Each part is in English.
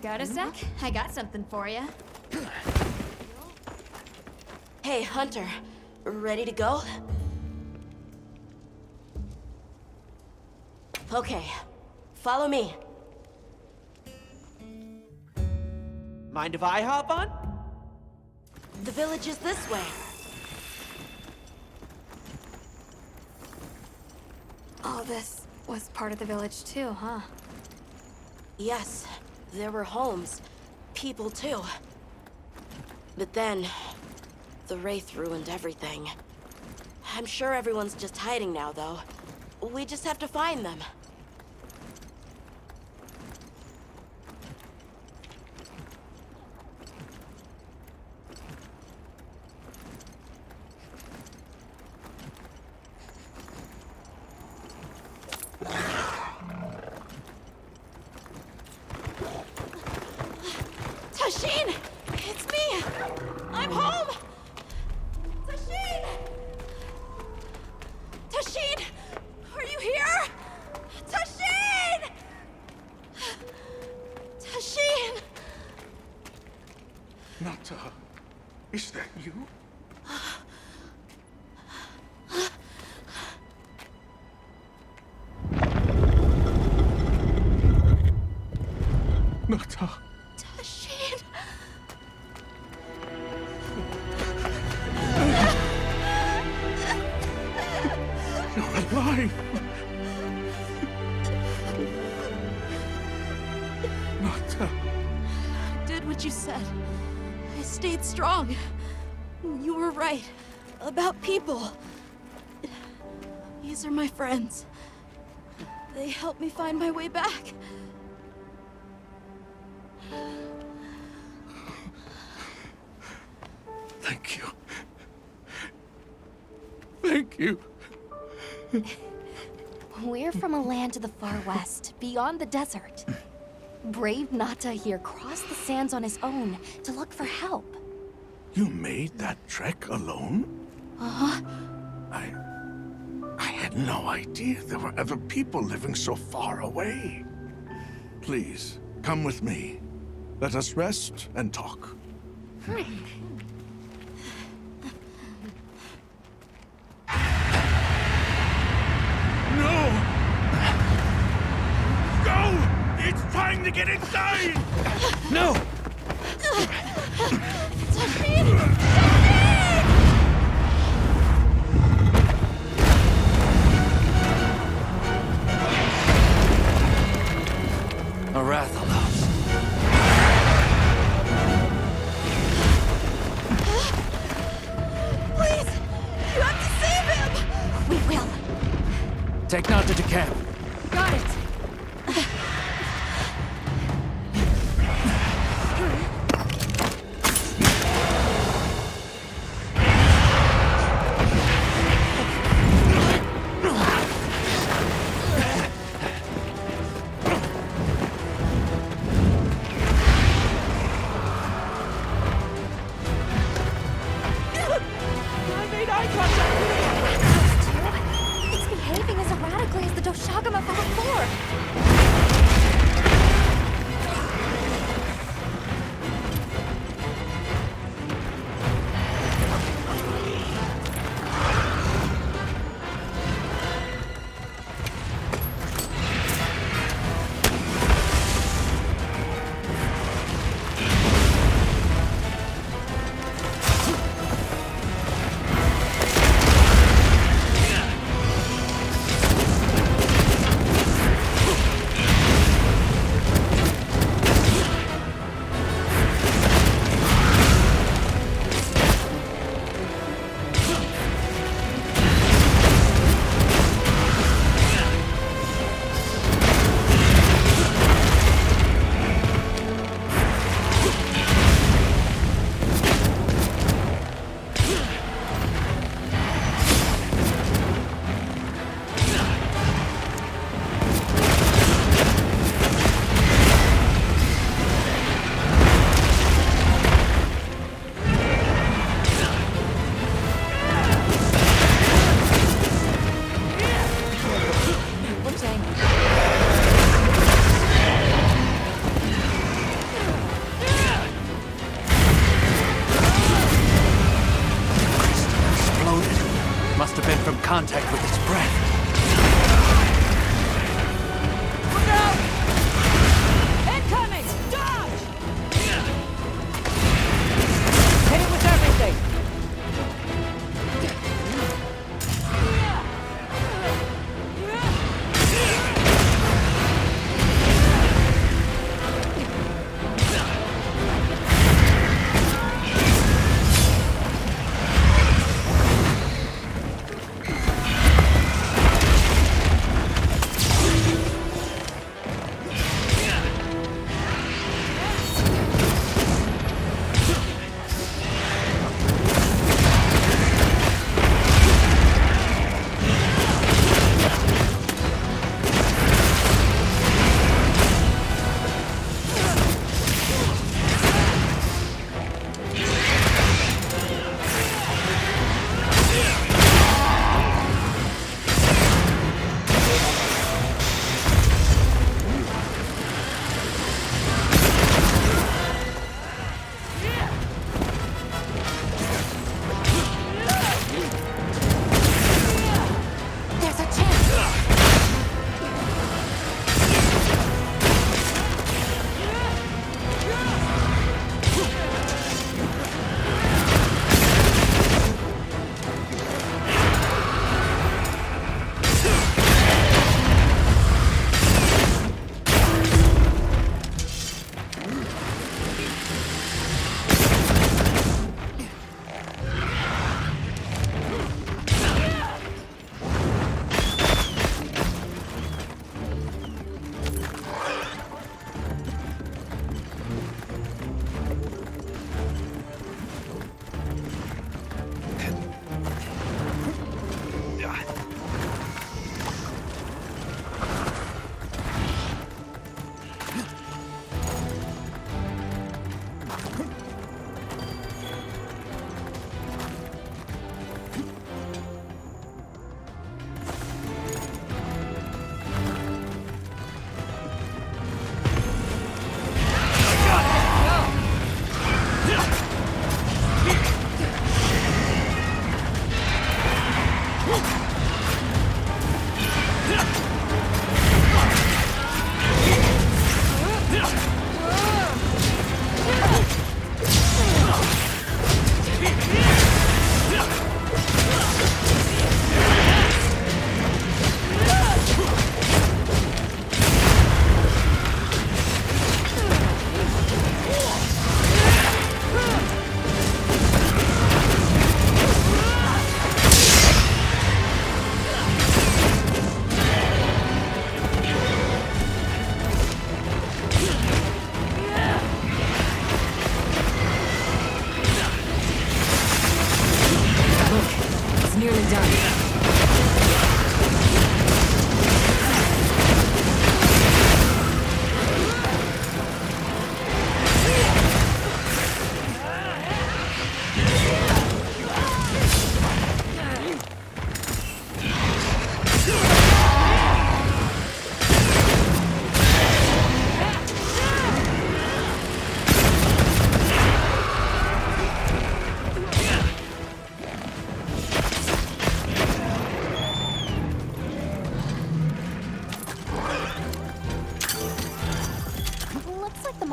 Got a sec? I got something for you. Hey, Hunter. Ready to go? Okay. Follow me. Mind if I hop on? The village is this way. All this was part of the village too, huh? Yes, there were homes. People too. But then, the Wraith ruined everything. I'm sure everyone's just hiding now, though. We just have to find them. Tasheen! It's me! I'm home! Tasheen! Tasheen! Are you here? Tasheen! Tasheen! Nata, is that you? Nata. Tasheen! You're alive! Nata. I did what you said. I stayed strong. You were right. About people. These are my friends. They helped me find my way back. Thank you. Thank you. We're from a land to the far west, beyond the desert. Brave Nata here crossed the sands on his own to look for help. You made that trek alone? Uh-huh. I had no idea there were other people living so far away. Please, come with me. Let us rest and talk. No! Go! It's time to get inside! No! A Rathalos. Please! You have to save him! We will. Take Nata to camp. Got it! I made eye contact with It's behaving as erratically as the Doshagama from before.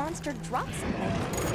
monster drop something.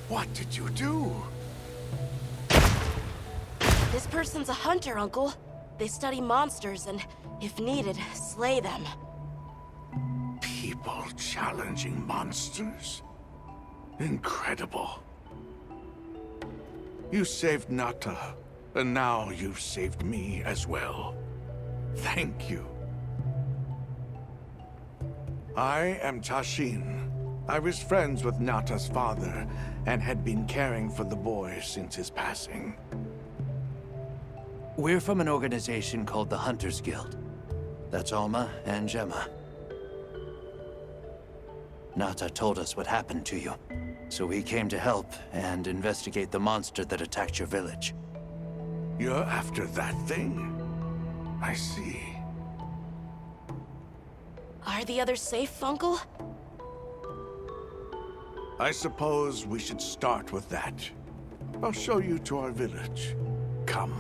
What did you do? This person's a hunter, Uncle. They study monsters and, if needed, slay them. People challenging monsters? Incredible. You saved Nata, and now you've saved me as well. Thank you. I am Tasheen. I was friends with Nata's father, and had been caring for the boy since his passing. We're from an organization called the Hunters Guild. That's Alma and Gemma. Nata told us what happened to you, so we came to help and investigate the monster that attacked your village. You're after that thing? I see. Are the others safe, Uncle? I suppose we should start with that. I'll show you to our village. Come.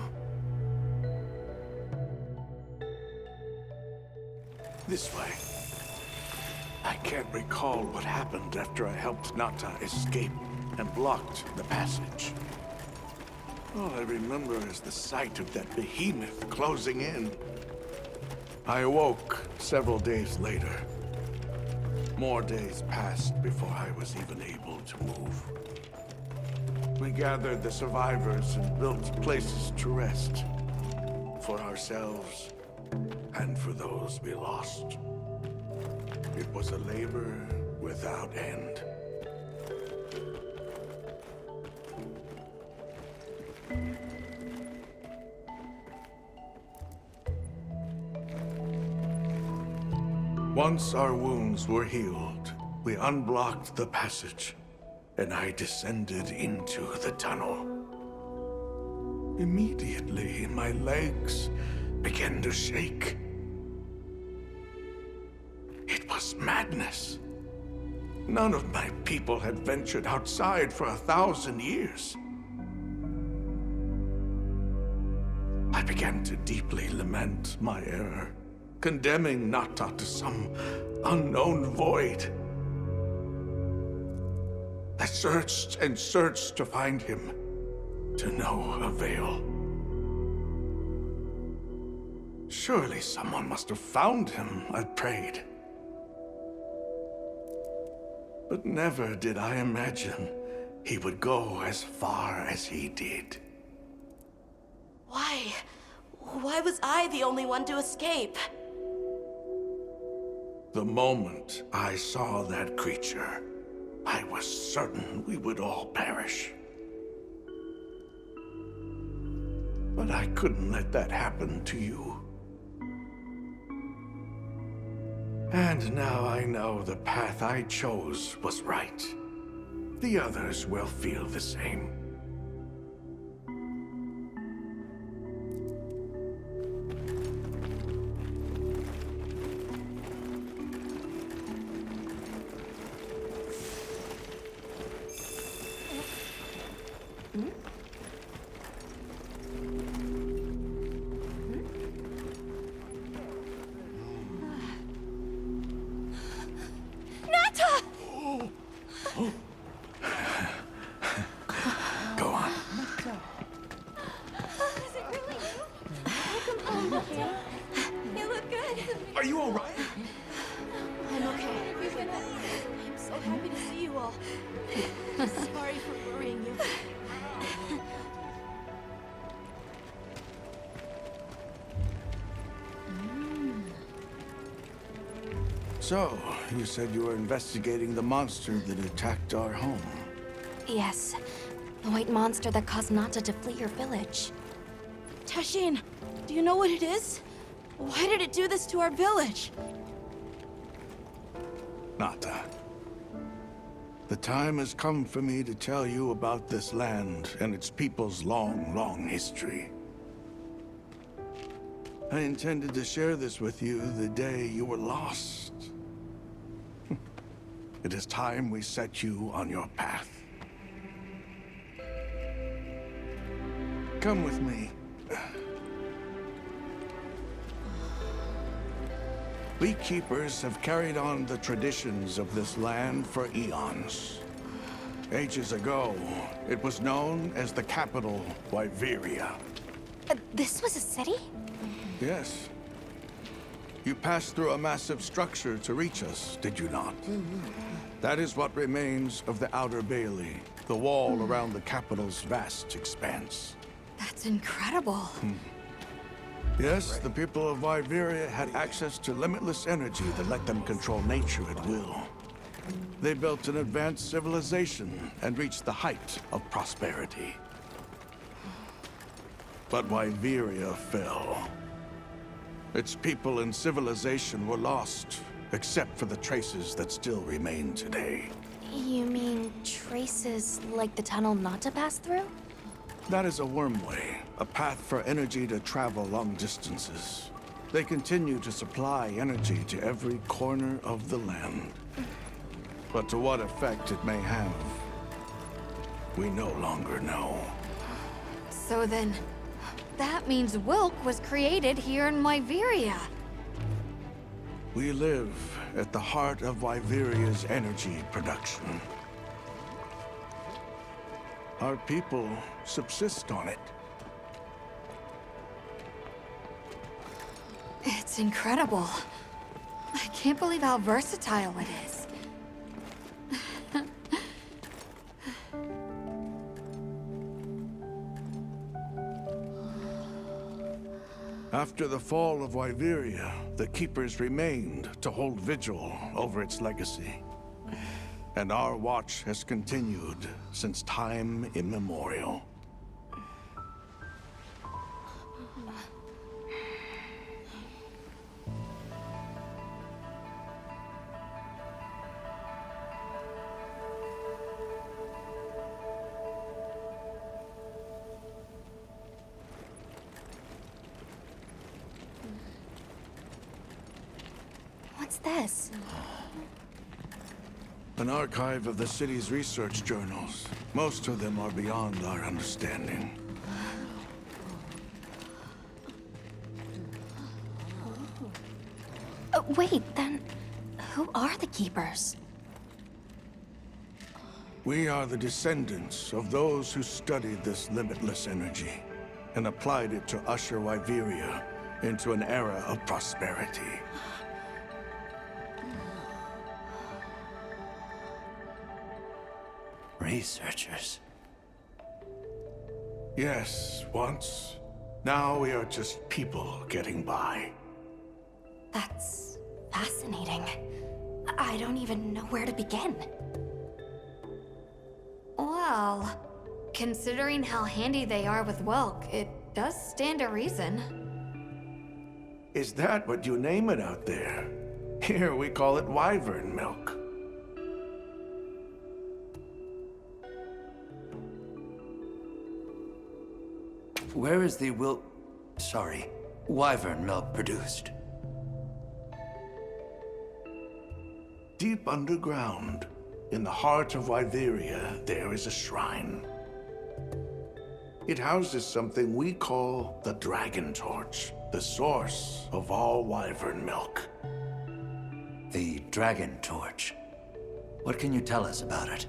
This way. I can't recall what happened after I helped Nata escape and blocked the passage. All I remember is the sight of that behemoth closing in. I awoke several days later. More days passed before I was even able to move. We gathered the survivors and built places to rest. For ourselves, and for those we lost. It was a labor without end. Once our wounds were healed, we unblocked the passage, and I descended into the tunnel. Immediately, my legs began to shake. It was madness. None of my people had ventured outside for 1,000 years. I began to deeply lament my error, condemning Nata to some unknown void. I searched and searched to find him, to no avail. Surely someone must have found him, I prayed. But never did I imagine he would go as far as he did. Why? Why was I the only one to escape? The moment I saw that creature, I was certain we would all perish. But I couldn't let that happen to you. And now I know the path I chose was right. The others will feel the same. Go on. Is it really you? Welcome home, Nata. You look good. Are you all right? I'm okay. I'm so happy to see you all. Sorry for worrying you. So, you said you were investigating the monster that attacked our home. Yes, the white monster that caused Nata to flee your village. Tasheen, do you know what it is? Why did it do this to our village? Nata. The time has come for me to tell you about this land and its people's long, long history. I intended to share this with you the day you were lost. It is time we set you on your path. Come with me. We keepers have carried on the traditions of this land for eons. Ages ago, it was known as the capital, Wyveria. This was a city? Yes. You passed through a massive structure to reach us, did you not? That is what remains of the Outer Bailey, the wall around the capital's vast expanse. That's incredible. Yes, the people of Wyveria had access to limitless energy that let them control nature at will. They built an advanced civilization and reached the height of prosperity. But Wyveria fell. Its people and civilization were lost, except for the traces that still remain today. You mean traces like the tunnel Nata passed through? That is a wormway, a path for energy to travel long distances. They continue to supply energy to every corner of the land. But to what effect it may have, we no longer know. So then, that means Wilk was created here in Wyveria. We live at the heart of Wyveria's energy production. Our people subsist on it. It's incredible. I can't believe how versatile it is. After the fall of Wyveria, the Keepers remained to hold vigil over its legacy. And our watch has continued since time immemorial. What's this? An archive of the city's research journals. Most of them are beyond our understanding. Wait, then who are the Keepers? We are the descendants of those who studied this limitless energy and applied it to usher Wyveria into an era of prosperity. Researchers. Yes, once. Now we are just people getting by. That's fascinating. I don't even know where to begin. Well, considering how handy they are with Wilk, it does stand a reason. Is that what you name it out there? Here we call it wyvern milk. Where is the wyvern milk produced? Deep underground, in the heart of Wyveria, there is a shrine. It houses something we call the Dragon Torch, the source of all wyvern milk. The Dragon Torch. What can you tell us about it?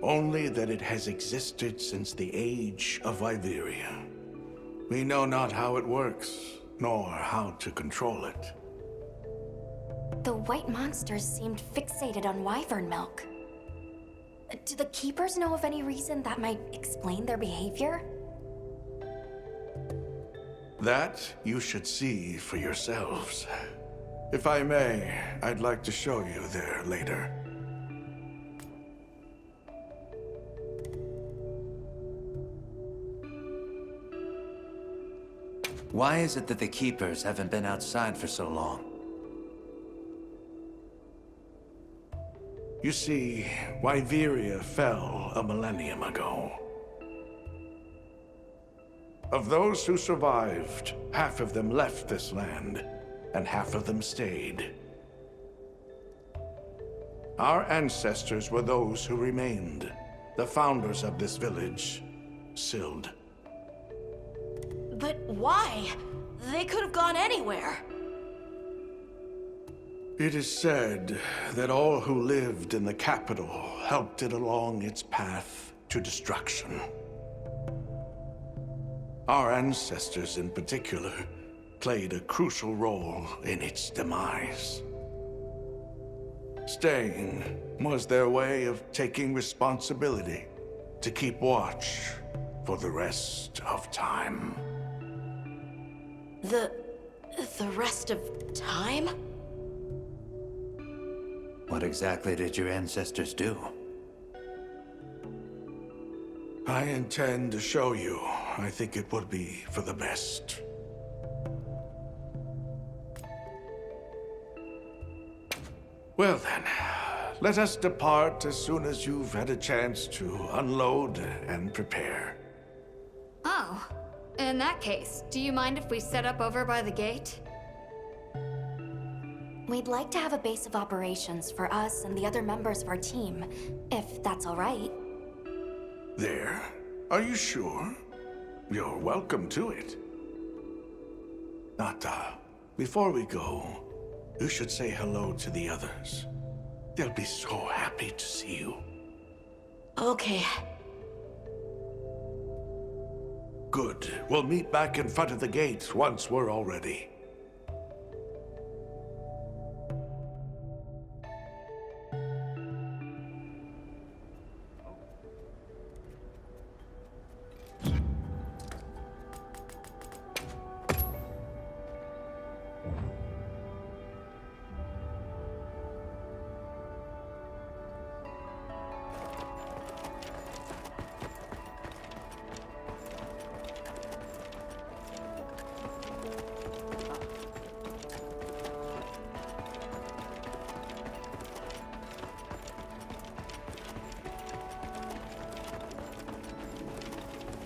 Only that it has existed since the age of Iberia. We know not how it works, nor how to control it. The white monsters seemed fixated on wyvern milk. Do the keepers know of any reason that might explain their behavior? That you should see for yourselves. If I may, I'd like to show you there later. Why is it that the Keepers haven't been outside for so long? You see, Wyveria fell a millennium ago. Of those who survived, half of them left this land, and half of them stayed. Our ancestors were those who remained, the founders of this village, Sild. But why? They could have gone anywhere. It is said that all who lived in the capital helped it along its path to destruction. Our ancestors in particular played a crucial role in its demise. Staying was their way of taking responsibility to keep watch for the rest of time. The rest of time? What exactly did your ancestors do? I intend to show you. I think it would be for the best. Well then, let us depart as soon as you've had a chance to unload and prepare. Oh, in that case, do you mind if we set up over by the gate? We'd like to have a base of operations for us and the other members of our team, if that's all right. There? Are you sure? You're welcome to it. Nata, before we go, you should say hello to the others. They'll be so happy to see you. Okay. Good. We'll meet back in front of the gate once we're all ready.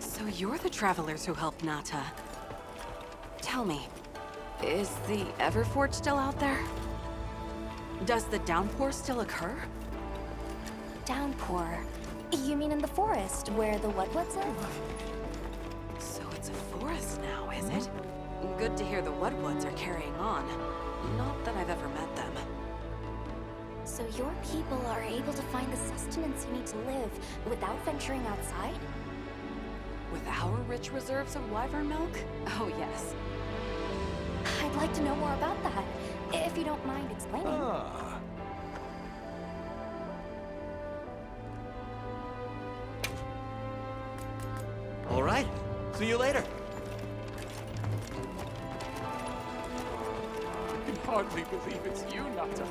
So you're the travelers who helped Nata. Tell me, is the Everforge still out there? Does the downpour still occur? Downpour? You mean in the forest, where the Woodwoods live? So it's a forest now, is it? Good to hear the Woodwoods are carrying on. Not that I've ever met them. So your people are able to find the sustenance you need to live without venturing outside? With our rich reserves of wyvern milk? Oh yes. I'd like to know more about that, if you don't mind explaining. All right. See you later. I can hardly believe it's you, Nata.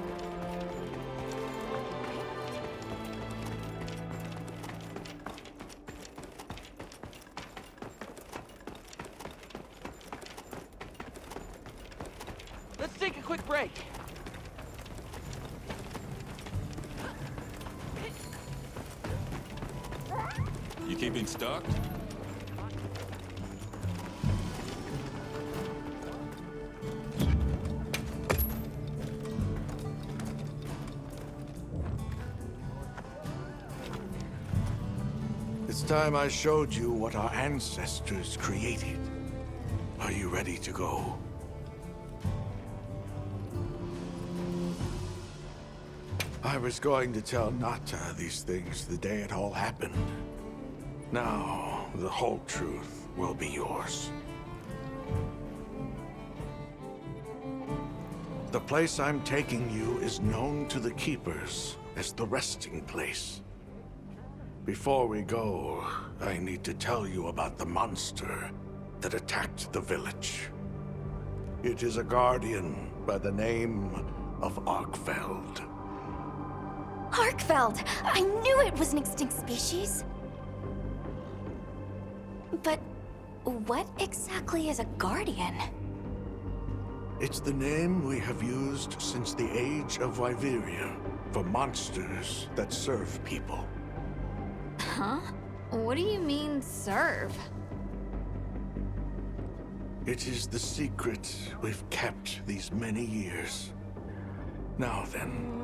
Let's take a quick break. You keeping stocked? It's time I showed you what our ancestors created. Are you ready to go? I was going to tell Nata these things the day it all happened. Now, the whole truth will be yours. The place I'm taking you is known to the Keepers as the resting place. Before we go, I need to tell you about the monster that attacked the village. It is a guardian by the name of Arkveld. Arkveld! I knew it was an extinct species! But what exactly is a guardian? It's the name we have used since the age of Wyveria for monsters that serve people. Huh? What do you mean, serve? It is the secret we've kept these many years. Now then,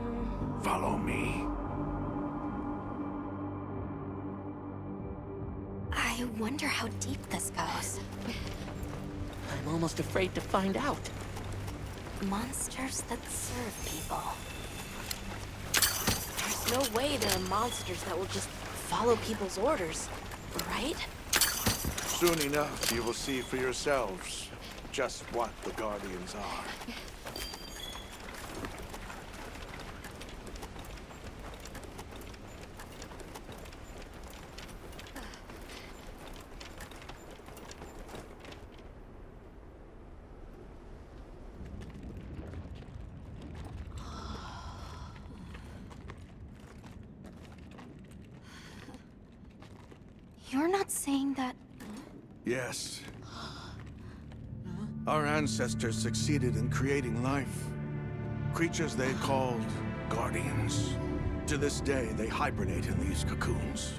follow me. I wonder how deep this goes. I'm almost afraid to find out. Monsters that serve people. There's no way there are monsters that will just follow people's orders, right? Soon enough, you will see for yourselves just what the Guardians are. You're not saying that... Yes. Our ancestors succeeded in creating life. Creatures they called Guardians. To this day, they hibernate in these cocoons.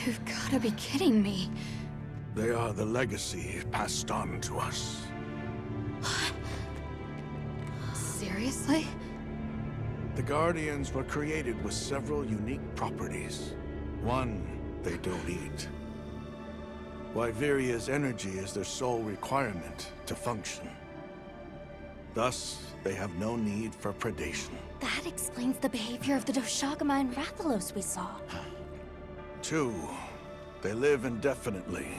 You've gotta be kidding me. They are the legacy passed on to us. Seriously? The Guardians were created with several unique properties. One, they don't eat. Wyveria's energy is their sole requirement to function. Thus, they have no need for predation. That explains the behavior of the Doshagama and Rathalos we saw. Two, they live indefinitely,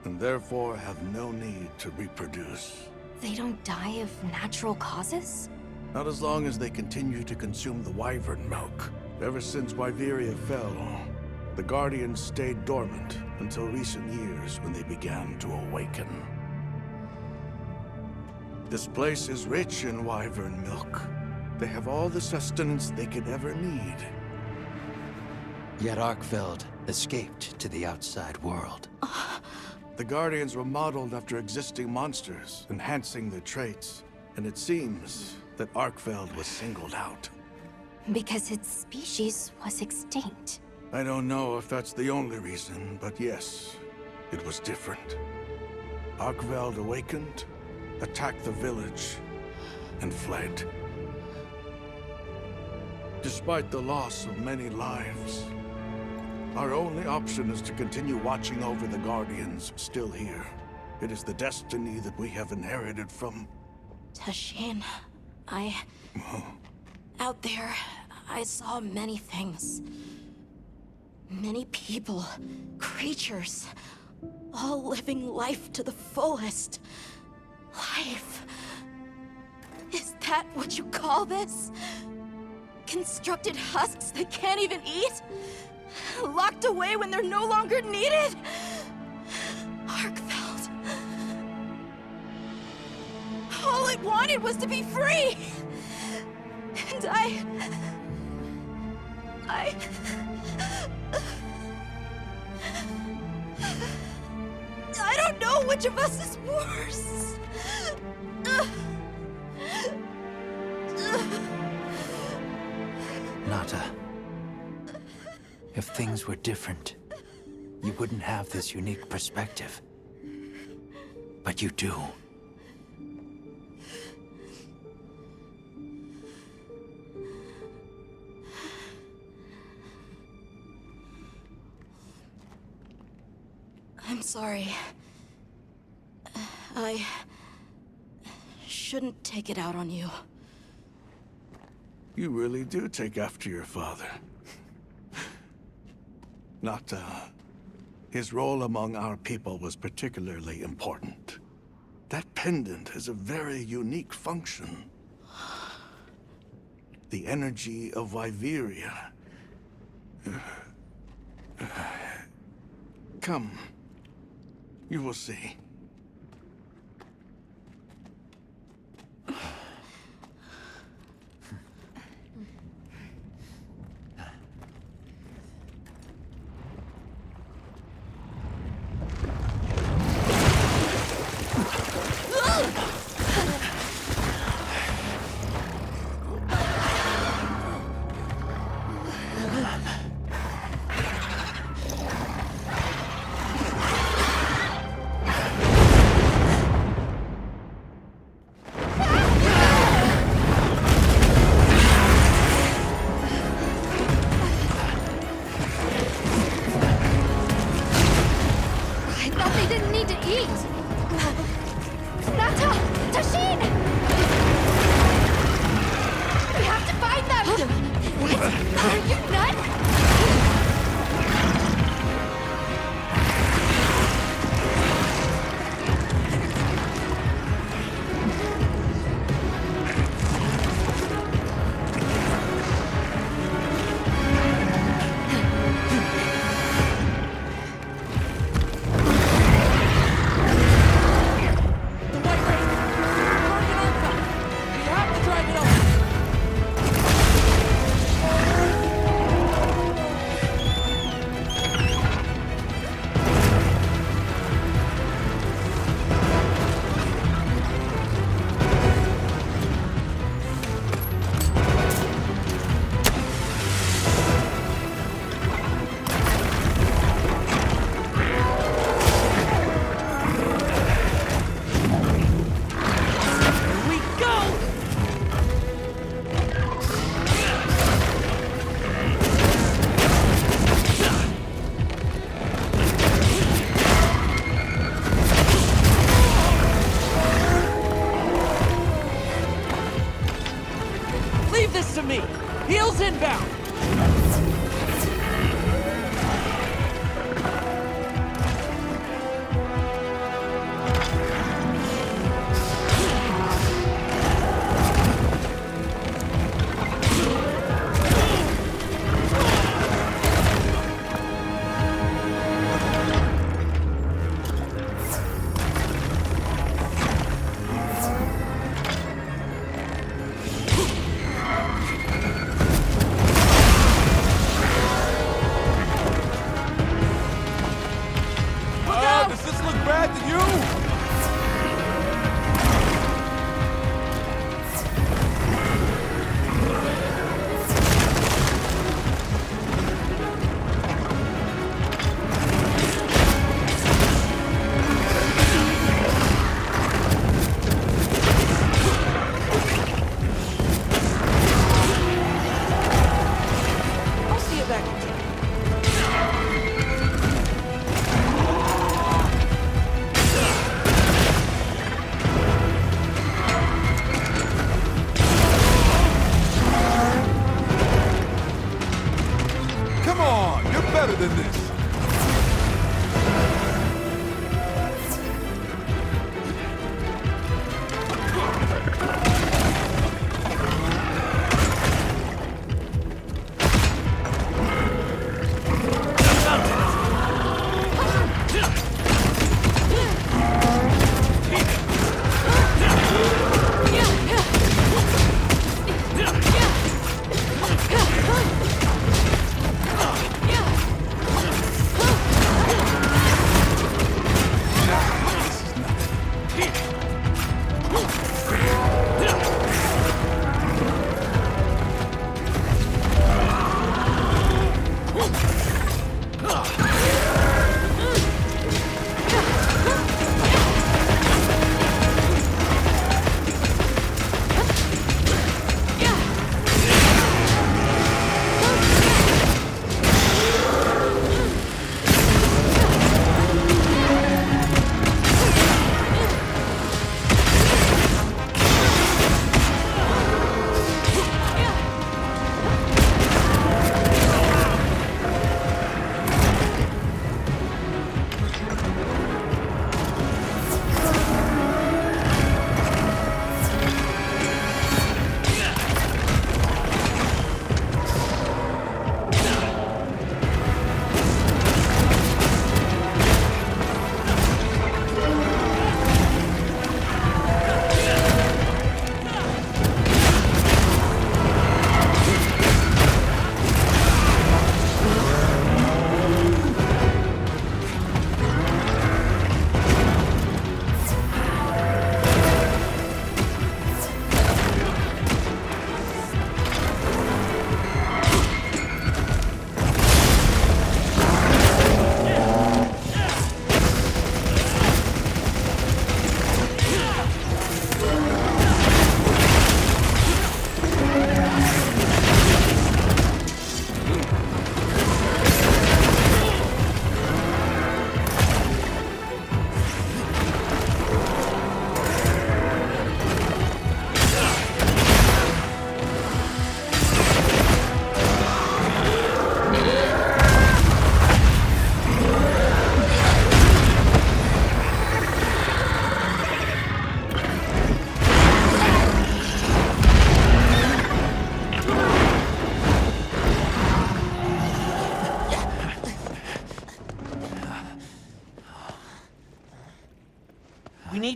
and therefore have no need to reproduce. They don't die of natural causes? Not as long as they continue to consume the wyvern milk. Ever since Wyveria fell, the Guardians stayed dormant until recent years when they began to awaken. This place is rich in wyvern milk. They have all the sustenance they could ever need. Yet Arkveld escaped to the outside world. The Guardians were modeled after existing monsters, enhancing their traits. And it seems that Arkveld was singled out. Because its species was extinct. I don't know if that's the only reason, but yes, it was different. Arkveld awakened, attacked the village, and fled. Despite the loss of many lives, our only option is to continue watching over the Guardians still here. It is the destiny that we have inherited from... Tasheen, out there, I saw many things. Many people, creatures, all living life to the fullest. Life. Is that what you call this? Constructed husks that can't even eat? Locked away when they're no longer needed? Arkveld. All I wanted was to be free! And I don't know which of us is worse. Nata, if things were different, you wouldn't have this unique perspective. But you do. I'm sorry. I shouldn't take it out on you. You really do take after your father. Nata, his role among our people was particularly important. That pendant has a very unique function. The energy of Wyveria. Come. You will see. I thought they didn't need to eat! Nata! Tasheen! We have to find them! What? Are you nuts? Leave this to me! Heels inbound!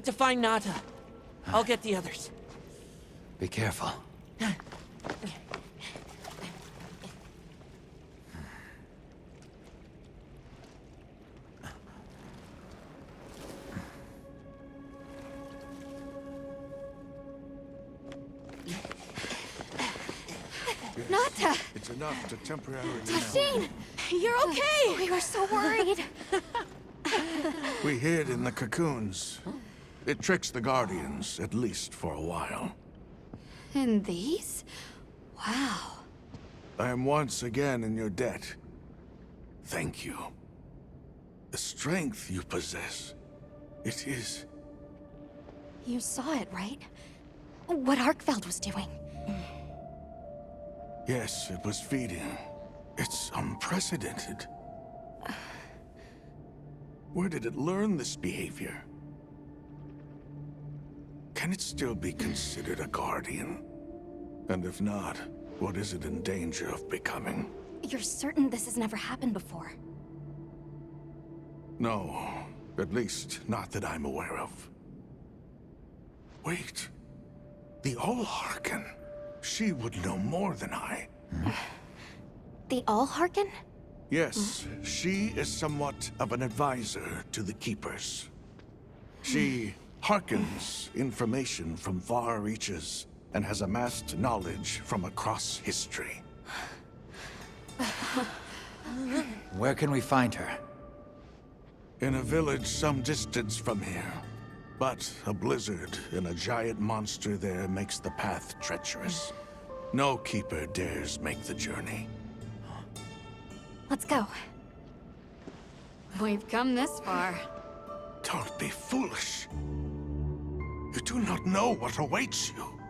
need to find Nata. I'll get the others. Be careful. Nata! It's enough to temporarily... Tasheen! You're okay! We were so worried. We hid in the cocoons. It tricks the Guardians, at least for a while. And these? Wow. I am once again in your debt. Thank you. The strength you possess, it is... You saw it, right? What Arkveld was doing. Yes, it was feeding. It's unprecedented. Where did it learn this behavior? Can it still be considered a Guardian? And if not, what is it in danger of becoming? You're certain this has never happened before? No, at least not that I'm aware of. Wait, the All-Harken. She would know more than I. The All-Harken? Yes, she is somewhat of an advisor to the Keepers. She hearkens information from far reaches and has amassed knowledge from across history. Where can we find her? In a village some distance from here. But a blizzard and a giant monster there makes the path treacherous. No Keeper dares make the journey. Let's go. We've come this far. Don't be foolish. You do not know what awaits you.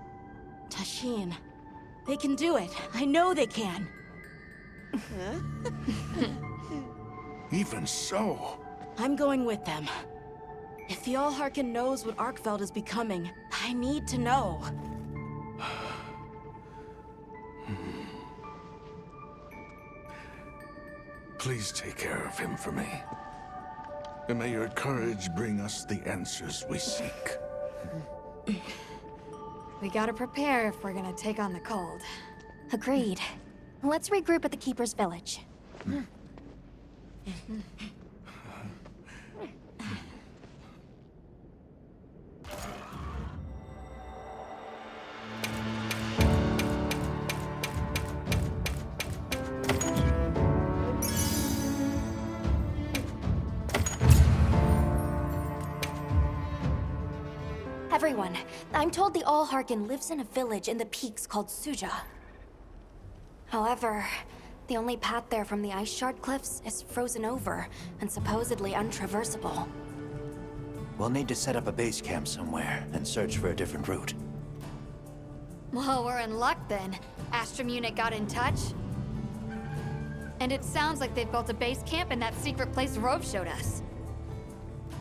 Tasheen. They can do it. I know they can. Even so, I'm going with them. If the All-Harken knows what Arkveld is becoming, I need to know. please take care of him for me. And may your courage bring us the answers we seek. We gotta prepare if we're gonna take on the cold. Agreed. Let's regroup at the Keeper's village. Everyone, I'm told the All-Harken lives in a village in the peaks called Suja. However, the only path there from the ice shard cliffs is frozen over and supposedly untraversable. We'll need to set up a base camp somewhere and search for a different route. Well, we're in luck then. Astrum unit got in touch. And it sounds like they've built a base camp in that secret place Rove showed us.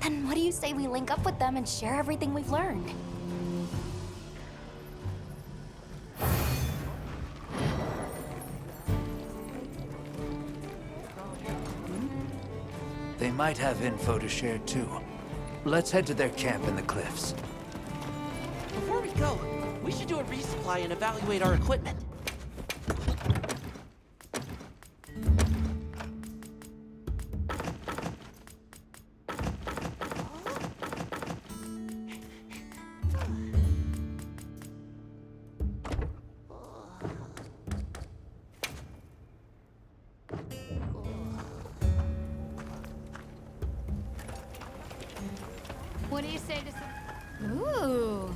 Then what do you say we link up with them and share everything we've learned? They might have info to share too. Let's head to their camp in the cliffs. Before we go, we should do a resupply and evaluate our equipment. What do you say to some... Ooh.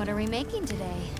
What are we making today?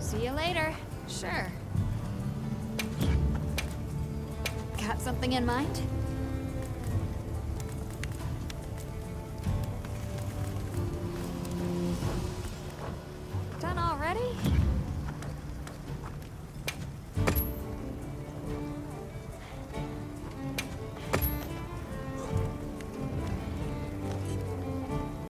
See you later. Sure. Got something in mind? Done already?